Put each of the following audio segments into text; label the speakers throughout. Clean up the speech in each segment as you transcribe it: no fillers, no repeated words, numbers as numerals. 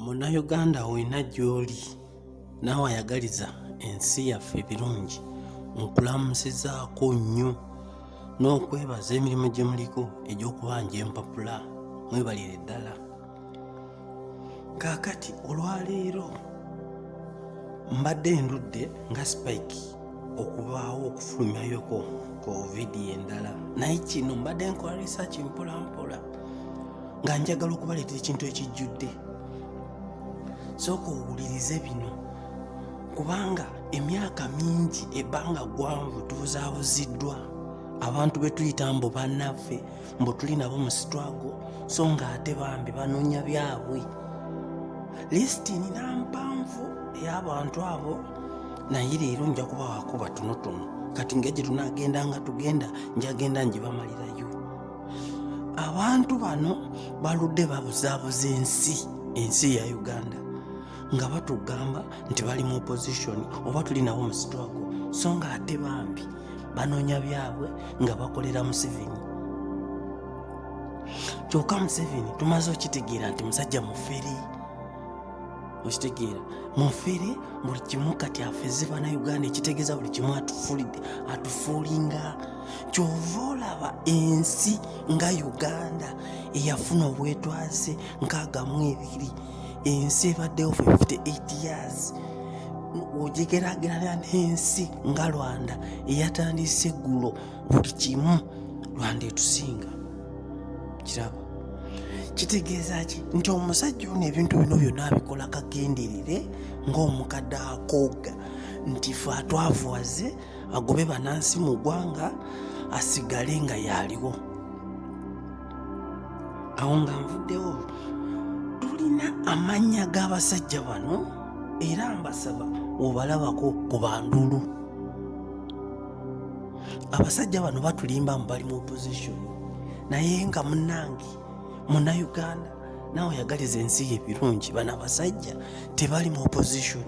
Speaker 1: Munnayuganda olina gy'oli naawe ayagaliza ensi yaffe birungi, nkulamusizaako nnyo n'okwebaza emirimu gye muliko egy'okubanja empapula. Mwebalire ddala. Kaakati olwaleero mbadde ndudde nga spike okubaawo okufulumyayoko covid endala, naye kino mbadde nkola research mpolampola nga njagala okubaleetera ekintu ekijjudde. Sooka owulirize bino, kubanga emyaka mingi ebbanga ggwanvu tubuzaabuziddwa abantu be tuyita mbu bannaffe, mbu tuli nabo mu struggle, so nga ate bambi banoonya byabwe. Lisiti nina mpanvu ey'abantu abo, naye leero nja kubawaako batonotono. Kati nga gye tunaagenda nga tugenda, njagenda ngibamalirayo. Abantu bano baludde babuzaabuza ensi ya Uganda nga batugamba nti bali mu opposition oba tuli nabo mu struggle, so nga ate bambi banoonya byabwe nga bakolera Museveni. Kyokka Museveni tumaze okitegeera nti musajja mufere. Okitegeera mufere, buli kimu kati afeze bannayuganda, ekitegeeza buli kimu atufuulinga. Kyova olaba ensi nga Uganda eyafuna obwetwaze 62, ensi ebaddewo 58 years. Ogigeraageranya n'ensi nga Rwanda eyatandise eggulo, buli kimu Rwanda etusinga. Kiraba kitegeeza ki? Nti omusajja ono ebintu bino byonna abikola kagenderere ng'omukadde akooga nti fe atwavuwaze agobe bannansi mu ggwanga asigale nga yaliwo. Awo nga nvuddewo, tulina amannya g'abasajja bano era mbasaba obalabako ku bandulu. Abasajja bano batulimba bali mu opposition, naye nga munnange Munnayuganda naawe oyagaliza ensi ye birungi, bano abasajja tebali mu opposition,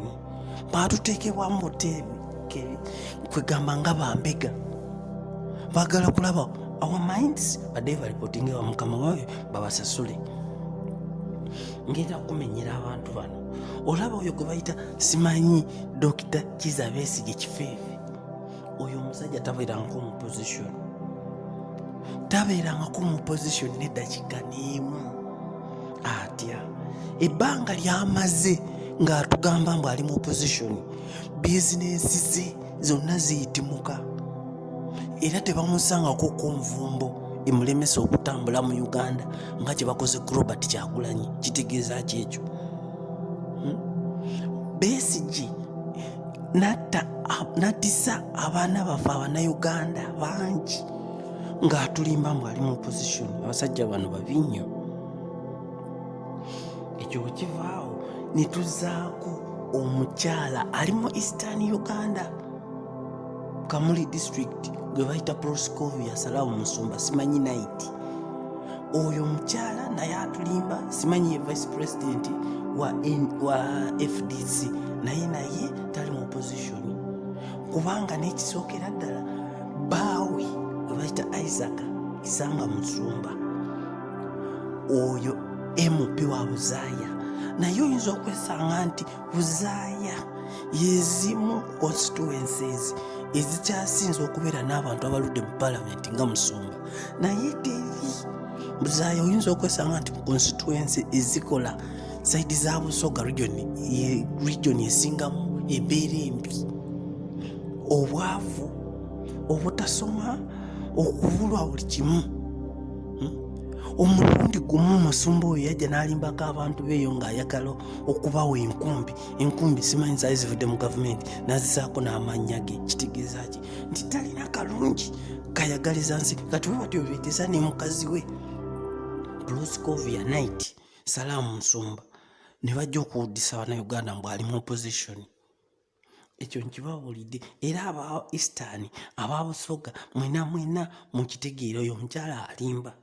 Speaker 1: baatuteekebwamu buteebi kwegamba nga bambega. Baagala kulaba our minds badde balipotinga wa mukama wawe babasasule. Ngenda kumenyera abantu bano. Olaba oyo gwe bayita simanyi Dr. Kizza Besigye Kifeefe, oyo omusajja tabeerangako mu position, tabeerangako mu position n'eddakiika n'emu. Atya ebbanga lyamaze ng'atugamba mbu ali mu opposition, bizinensi ze zonna ziyitimuka era tebamusangako ku nvumbo emulemesa okutambula mu Uganda nga kye bakoze ku Robert Kyagulanyi. Kitegeeza ki ekyo? Besigye nattisa abaana baffe Abannayuganda bangi ng'atulimba mbu ali mu opposition. Abasajja bano babi nnyo. Ekyo bwe kivaawo ne tuzaako omukyala ali mu Eastern Uganda, Kamuli district, gwe bayita Proscovia Salamu Musumba, simanyi night. Oyo omukyala naye atulimba, simanyi ye vice president wa FDC, naye tali mu opposition. Kubanga n'ekisookera ddala baawe gwe bayita Isaac Isanga Musumba, oyo MP wa Buzaaya, naye oyinza okwesanga nti Buzaaya yezimu constituencies ezikyasinze okubeera n'abantu abaludde mu parliament nga Musumba, naye teri Buzaaya. Oyinza okwesanga nti mu constituency ezikola saidi za Busoga region esingamu embeera embi, obwavu, obutasoma, okubulwa buli kimu. Omulundi gumu Musumba oyo yajja n'alimbako abantu beeyo ng'ayagala okubawa enkumbi simanyi zaali zivudde mu gavumenti, n'azisaako n'amannya ge. Kitegeeza ki? Nti talina kalungi kayagaliza nsi. Kati we batyo beetesa ne mukazi we Proscovia night Salamu Musumba ne bajja okuwuddisa Bannayuganda mbu ali mu opposition. Ekyo nkibabuulidde era aba Eastern, aba Busoga, mwena mukitegeera oyo omukyala alimba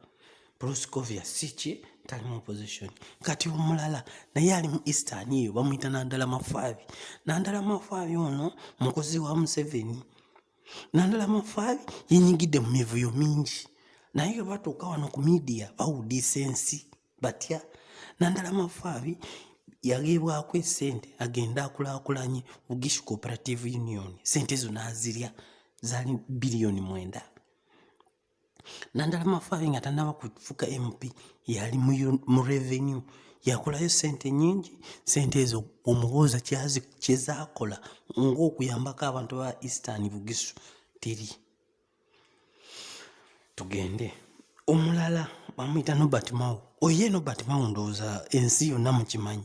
Speaker 1: Proscovia Siki tali mu opposition. Kati omulala naye ali mu Eastern eyo bamuyita Nandala Mafaabi. Nandala Mafaabi ono mukozi wa Museveni. Nandala Mafaabi yenyigidde mu mivuyo mingi, naye batuuka wano ku media bawuddisa ensi batya. Nandala Mafaabi yageebwako essente agenda akulaakulanye Bugishu Cooperative Union. Sente ezo n'azirya zaali biliyoni 9. Nandala Mafaabi nga tannaba kufuka MP yali mu revenue yakolayo sente nyingi. Sente ezo omubuuza kyezaakola ng'okuyambako abantu ba Eastern Bugisu teri. Tugende omulala bamuyita Nobert Mao. Oye Nobert Mao ndowooza ensi yonna mukimanyi.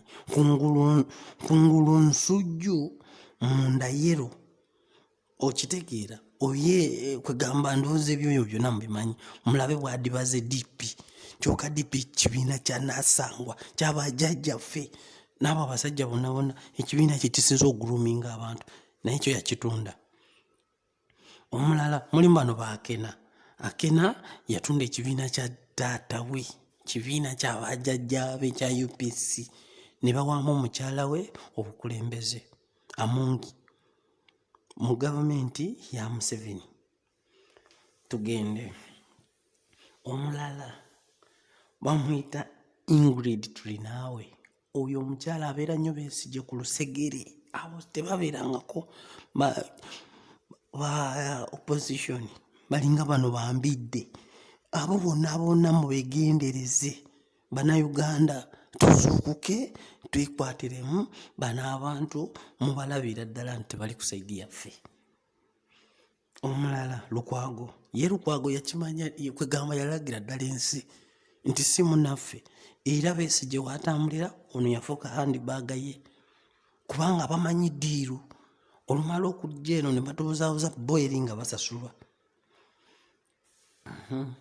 Speaker 1: Kungulu nsujju munda yero okitegeera. Oye kwegamba ndowooza ebyo byonna mubimanyi. Mulabe bw'adibaze DP. Kyokka DP kibiina kya Nassangwa ky'abajjajjaffe n'abo abasajja bonna ekibiina kye kisinza oguluminga abantu naye kyo yakitunda. Omulala mulimu bano baakena. Akena yatunda ekibiina kya taata we, kibiina ky'abajjajjaabe kya UPC ne bawaamu omukyala we obukulembeze Amungi mu gavumenti ya Museveni. Tugende omulala bamuyita Ingrid Tulinaawe. Oyo omukyala abeera nnyo Besigye ku Lusegere. Abo tebabeerangako ba opposition balinga bano bambidde. Abo bonna mubegendereze. Bannayuganda tuzuukuke twekwatiremu bano abantu mubalabira ddala nti bali ku saidi yaffe. Omulala Lukwago. Ye Lukwago yakimanya kwegamba yalagira ddala ensi nti si munnaffe era Besigye waatambulira ono yafuuka handbag ye kubanga bamanyi ddiiru. Olumala okujja eno ne batubuzaabuza boyeri nga basasulwa.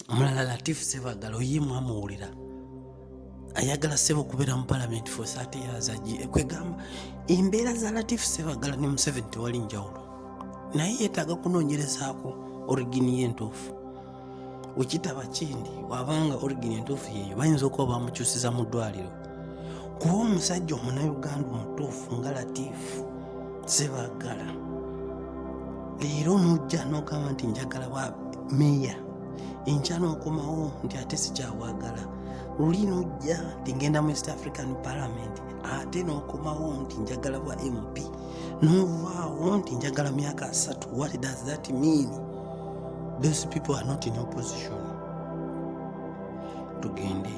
Speaker 1: Omulala Latif Ssebaggala oye mwamuwulira ayagala ssebo okubeera mu Parliament for 30 years kwegamba embeera za Latif Ssebaggala ne Museveni tewali njawulo naye yeetaaga kunoonyerezaako origini y'entuufu. Wekitaba kindi wabanga origini entuufu yeeyo bayinza okuba bamukyusiza mu ddwaliro kuba omusajja omunnayuganda omutuufu nga Latif Ssebaggala leero n'ojja n'ogamba nti njagala bwa meeya enkya n'okomawo nti ate sikyawagala. Luli n'ojja nti ngenda mu East African Parliament ate n'okomawo nti njagala bwa MP n'ovaawo nti njagala myaka 3. What does that mean? Those people are not in opposition. Tugende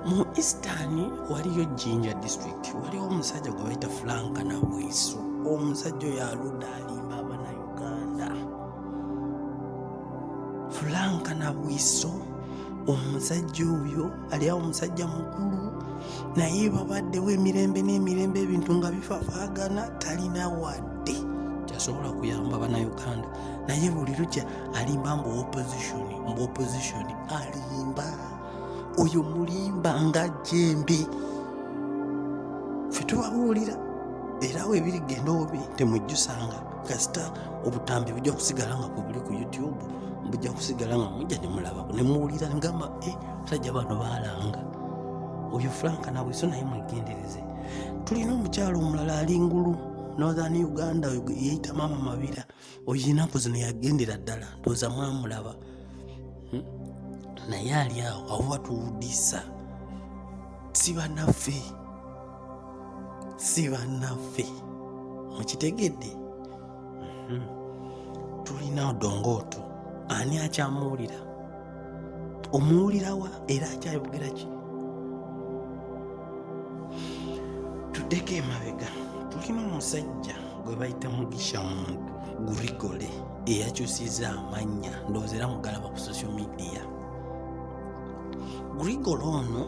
Speaker 1: mu Eastern waliyo Jinja district waliwo omusajja gwe bayita Frank Nabwiso. Omusajja oyo aludde alimba Abannayuganda. Frank Nabwiso omusajja oyo ali awo omusajja mukulu naye babaddewo emirembe n'emirembe ebintu nga bifafaagana talina wadde kyasobola kuyamba Bannayuganda naye buli lukya alimba mbu opposition alimba oyo mulimba nga jjembe. Ffe tubabuulira era we birigenda obi temujjusanga kasita obutambi bujja kusigala nga buli ku YouTube bujja kusigala nga mujja ne mulaba ne muwulira ngamba sajja bano baalanga oyo Frank Nabwiso naye mwegendereze. Tulina omukyalo omulala ali Ngulu Northern Uganda yeyita Mama Mabira oyo ennaku zino yagendera ddala ndowooza mwamulaba naye ali awo abo batuwuddisa si bannaffe mukitegedde. Tulina Odongoto ani akyamuwulira omuwulirawa era akyayogera ki? Tuddeko emabega tulina omusajja gwe bayita Mugisha Muntu Gurigole eyakyusizza amannya ndowooza era mugalaba ku social media. Gurigole ono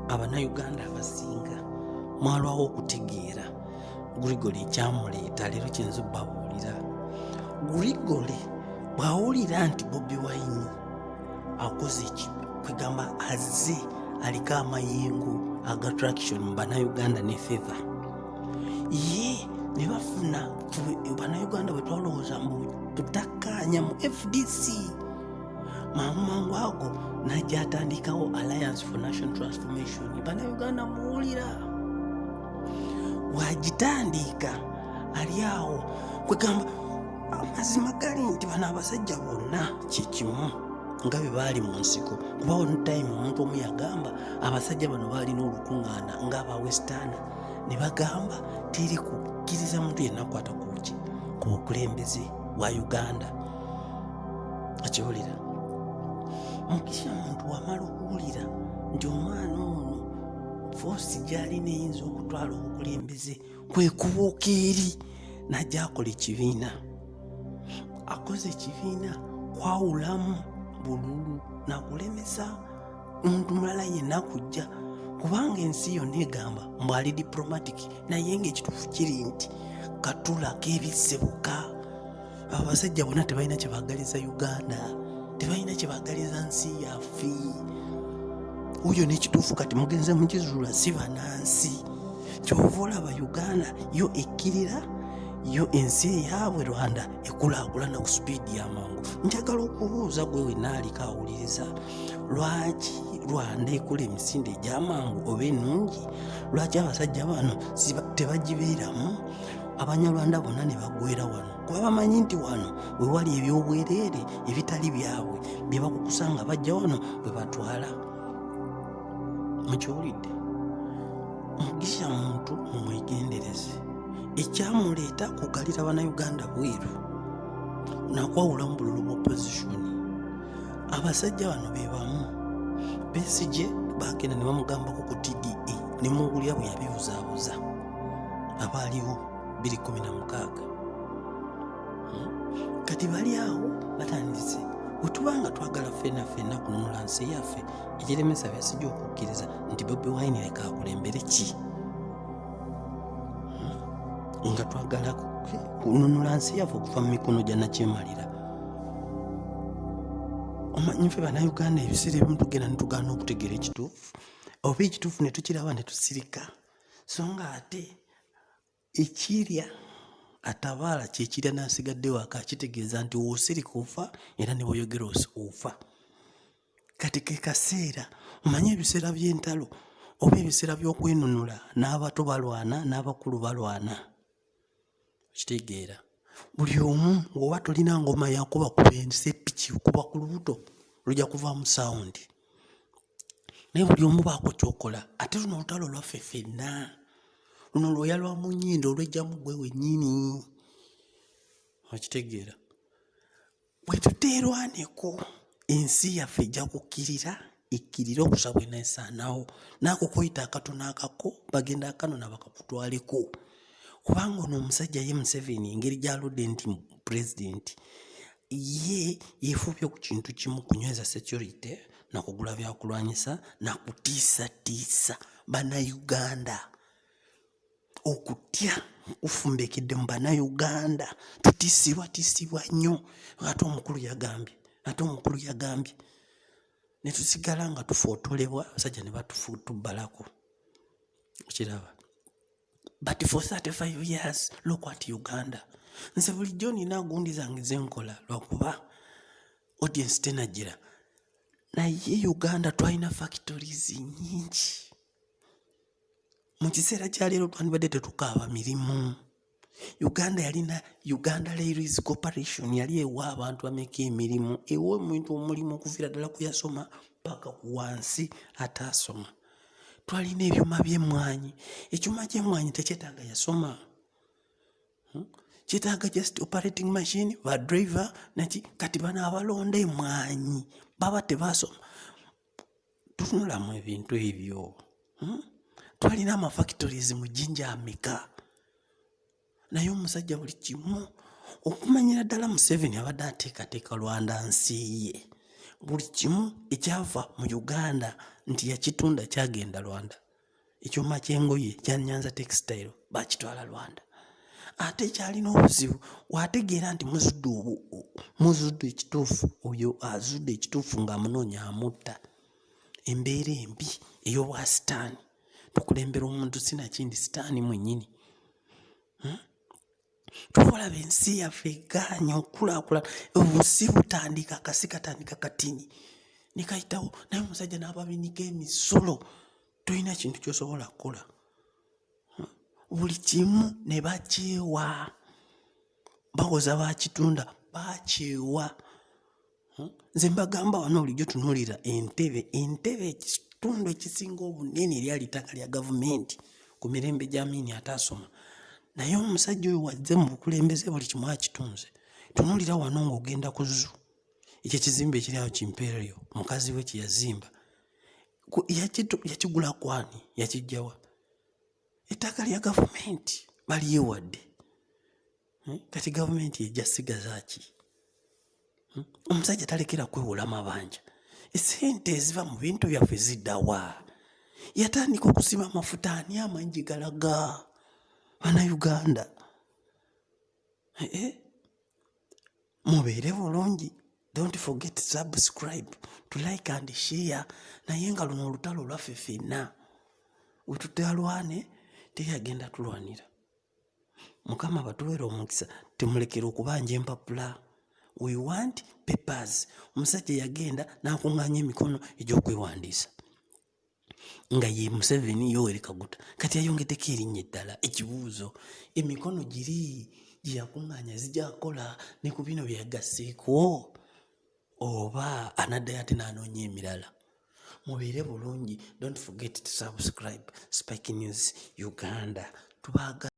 Speaker 1: Abannayuganda abasinga mwalwawo okutegeera Gurigole ekyamuleeta leero kyenza obbabuulira. Gurigole bw'awulira nti Bobi Wine akoze kwegamba azze aliko amayengo aga traction mu Bannayuganda ne favor ye ne bafuna Bannayuganda bwe twalowooza mbu tutakkaanya mu FDC mangu ago najja atandikawo Alliance for National Transformation. Bannayuganda muwulira wagitandika ali awo kwegamba amazima gali nti bano abasajja bonna kyekimu nga bwe baali mu nsiko kuba on time omuntu omu yagamba abasajja bano baalina olukuŋŋaana ng'aba Western ne bagamba teri kukkiriza muntu yenna akwata kuki ku bukulembeze bwa Uganda. Akiwulira mukisha muntu wamala okuwulira nti omwana ono foosi gy'alina eyinza okutwala obukulembeze kwe kubuuka eri najja akola ekibiina. Akoze ekibiina kwawulamu bululu nakulemesa omuntu mulala yenna kujja, kubanga ensi yonna egamba mbu ali diplomatic, naye ng'ekituufu kiri nti katula k'ebisebuka. Abasajja bonna tebalina kye baagaliza Uganda, tebalina kye baagaliza nsi yaffe. Oyo n'ekituufu kati mugenze mukizuula si bannansi. Kyova olaba Uganda yo ekkirira, yo ensi eyaabwe Rwanda ekulaakulana ku sipiidi y'amangu. Njagala okubuuza gwe wenna aliko awuliriza, lwaki Rwanda ekola emisinde egy'amangu oba ennungi? Lwaki abasajja bano tebagibeeramu? Abanyarwanda bonna ne bagwera wano kuba bamanyi nti wano we wali ebyobwereere ebitali byabwe bye bakukusa nga bajja wano bwe batwala. Mukiwulidde? Mugisha muntu mumwegendereze. Ekyamuleeta kugalira Bannayuganda bweru nakwawula mu bululu bwa opozitioni. Abasajja bano be bamu. Besigye bagenda ne bamugambako ku TDA ne muwulira bwe yabibuzaabuza abaaliwo 2016. Kati bali awo batandise otubanga twagala ffenna kununula nsi yaffe, ekiremesa Besigye okukkiriza nti Bobi Wine leka akulembere ki nga twagala kununula nsi yaffe okuva mu mikono gya Nakyemalira. Omanyi ffe Bannayuganda ebiseera ebimu tugenda ne tugaana okutegeera ekituufu, oba ekituufu ne tukiraba ne tusirika, so nga ate ekirya atabaala kyekirya n'asigadde waka kitegeeza nti woosirika ofa era ne bw'oyogera ofa. Kati ke kaseera omanyi ebiseera by'entalo oba ebiseera by'okwenunula, n'abato balwana n'abakulu balwana. Kitegeera buli omu ng'oba tolina ngoma yakuba ku ensepiki kuba ku lubuto lujja kuvaamu sawundi, naye buli omu baako kyokola. Ate luno olutalo lwaffe ffenna, luno lwoya lwa mu nnyindo olwejjamu gwe wennyini. Okitegeera bwe tuteerwaneko ensi yaffe ejja kukkirira, ikkirire okusa bwe neesaanawo, naako koyita akatono akako bagenda akanona bakakutwaleko. Kubanga ono omusajja ye Museveni engeri gy'aludde nti pulezidenti ye yeefubye ku kintu kimu, kunyweza security na kugula byakulwanyisa na kutiisatiisa Bannayuganda. Okutya kufumbekedde mu Bannayuganda, tutiisibwa nnyo. Ate omukulu yagambye ne tusigala nga tufootolebwa, abasajja ne batubbalako. Kiraba. But for 35 years, look what Uganda. Nze bulijjo nina gundi zange zenkola lwakuba audience tenagira. Naye Uganda twalina factories nyingi. Mu kiseera kya leero twandibadde tetukaaba mirimu. Uganda yalina Uganda Railways Corporation yali ewa abantu ameka emirimu, ewa omuntu omulimu okuviira ddala ku yasoma paka ku wansi ataasoma. Twalina ebyuma by'emmwanyi. Ekyuma ky'emmwanyi tekyetaaga yasoma. Kyetaaga just operating machine, ba driver naki. Kati bano abalonda emmwanyi baba tebaasoma. Tunulamu ebintu ebyo. Twalina amafactories mu Jinja ameka. Naye omusajja buli kimu okumanyira ddala Museveni abadde ateekateeka Rwanda nsi ye. Buli kimu ekyava mu Uganda nti yakitunda kyagenda Rwanda. Ekyuma ky'engoye kya Nyanza Textile bakitwala Rwanda. Ate kyalina obuzibu wategeera nti muzudde ekituufu, oyo azudde ekituufu ng'amunoonya amutta. Embeera embi ey'obwa sitaani, tukulembera omuntu sinakindi sitaani mwennyini. Tukolaba ensi yaffe egaanye okulaakulana, obusi butandika akasi katandika katini ne kayitawo, naye omusajja n'ababinika emisolo, tolina kintu ky'osobola kukola. Buli kimu ne bakyewa, bawoza bakitunda bakyewa. Nze mbagamba wano bulijjo tunuulira entebe ekitundu ekisinga obunene eryali ttaka lya gavumenti ku mirembe gya Amini ataasoma naye omusajja oyo wazze mu bukulembeze buli kimu akitunze. Tunuulira wano ng'ogenda ku zoo, ekyo ekizimbe ekiri awo Kimpeerero mukazi we kye yazimba yakigula kwani, yakijjawa? Ettaka lya gavumenti balyewadde. Kati gavumenti ejja sigaza ki? Omusajja talekera kwewola mabanja. Esente eziva mu bintu byaffe ziddawa? Yatandika okusiba amafuta ani amangi galaga Bannayuganda. Mubeere bulungi. Don't forget to subscribe, to like and share. Naye nga luno olutalo lwaffe ffenna wetutalwane teyagenda tulwanira. Mukama batuweera omukisa, temulekera okubanja empapula. We want papers. Omusajja yagenda n'akuŋŋaanya emikono egy'okwewandiisa nga ye Museveni Yoweri Kaguta. Kati ayongeddeko erinnya eddala. Ekibuuzo, emikono giri gye yakuŋŋaanya zijjakola ne ku bino bye yagasseeko oba anaddayo ate n'anoonya emirala? Mubeere bulungi. Don't forget to subscribe. Spike News Uganda. Tubaaga